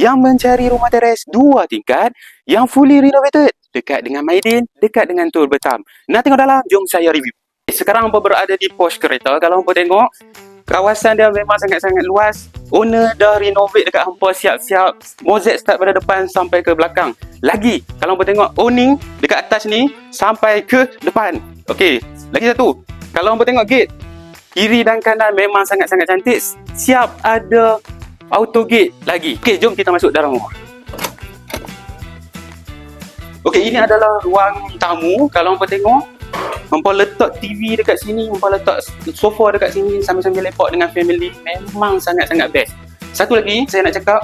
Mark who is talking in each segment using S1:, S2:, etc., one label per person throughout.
S1: yang mencari rumah teres 2 tingkat yang fully renovated dekat dengan Maidin, dekat dengan Tol Betam. Nak tengok dalam? Jom saya review. Sekarang hampa berada di pos kereta. Kalau hampa tengok, kawasan dia memang sangat-sangat luas. Owner dah renovate dekat hampa siap-siap. Mozaik start pada depan sampai ke belakang. Lagi, kalau hampa tengok awning dekat atas ni sampai ke depan. Okey, lagi satu. Kalau hampa tengok gate, kiri dan kanan memang sangat-sangat cantik. Siap ada auto gate lagi. Okey, jom kita masuk dalam rumah. Okey, ini adalah ruang tamu. Kalau hampa tengok, hampa letak TV dekat sini, hampa letak sofa dekat sini sambil-sambil lepak dengan family. Memang sangat-sangat best. Satu lagi saya nak cakap,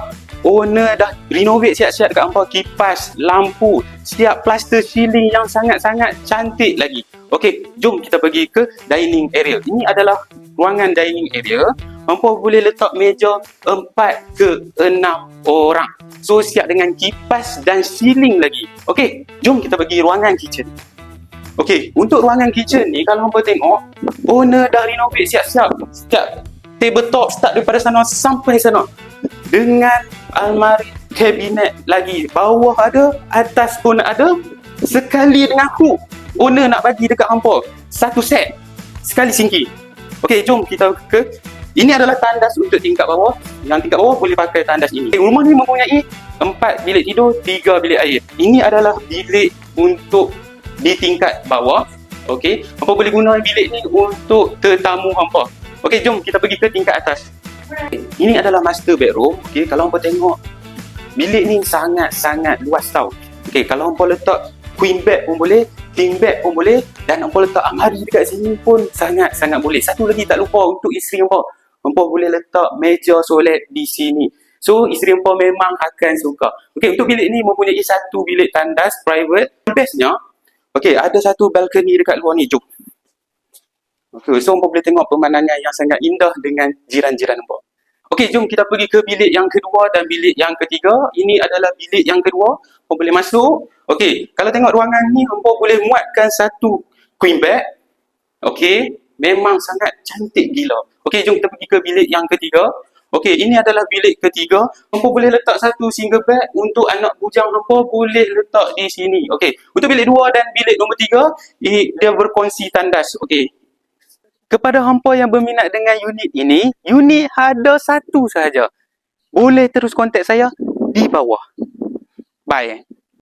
S1: owner dah renovate siap-siap dekat hampa, kipas, lampu, siap plaster ceiling yang sangat-sangat cantik lagi. Okey, jom kita pergi ke dining area. Ini adalah ruangan dining area. Hampa boleh letak meja 4 ke 6 orang. So siap dengan kipas dan ceiling lagi. Okey, jom kita pergi ruangan kitchen. Okey, untuk ruangan kitchen ni kalau hampa tengok, owner dah renovate siap-siap. Setiap tabletop start daripada sana sampai sana. Dengan almari, kabinet lagi. Bawah ada, atas pun ada. Sekali dengan hook. Owner nak bagi dekat hampa satu set. Sekali sinki. Okey, jom kita ke. Ini adalah tandas untuk tingkat bawah. Yang tingkat bawah boleh pakai tandas ini. Rumah ni mempunyai 4 bilik tidur, 3 bilik air. Ini adalah bilik untuk di tingkat bawah. Okey, hampa boleh guna bilik ni untuk tetamu hampa. Okey, jom kita pergi ke tingkat atas. Ini adalah master bedroom. Okey, kalau hampa tengok, bilik ni sangat-sangat luas tau. Okey, kalau hampa letak queen bed pun boleh, king bed pun boleh, dan hampa letak almari dekat sini pun sangat-sangat boleh. Satu lagi tak lupa untuk isteri hampa. Hampa boleh letak meja solat di sini. So, isteri hampa memang akan suka. Okey, untuk bilik ni mempunyai satu bilik tandas private. Bestnya, okey, ada satu balcony dekat luar ni. Jom. Okey, so hampa boleh tengok pemandangan yang sangat indah dengan jiran-jiran hampa. Okey, jom kita pergi ke bilik yang kedua dan bilik yang ketiga. Ini adalah bilik yang kedua. Hampa boleh masuk. Okey, kalau tengok ruangan ni, hampa boleh muatkan satu queen bed. Okey, memang sangat cantik gila. Okey, jom kita pergi ke bilik yang ketiga. Okey, ini adalah bilik ketiga. Hampa boleh letak satu single bed. Untuk anak bujang hampa boleh letak di sini. Okey, untuk bilik 2 dan bilik nombor 3, dia berkongsi tandas. Okey. Kepada hampa yang berminat dengan unit ini, unit ada satu sahaja. Boleh terus kontak saya di bawah. Bye.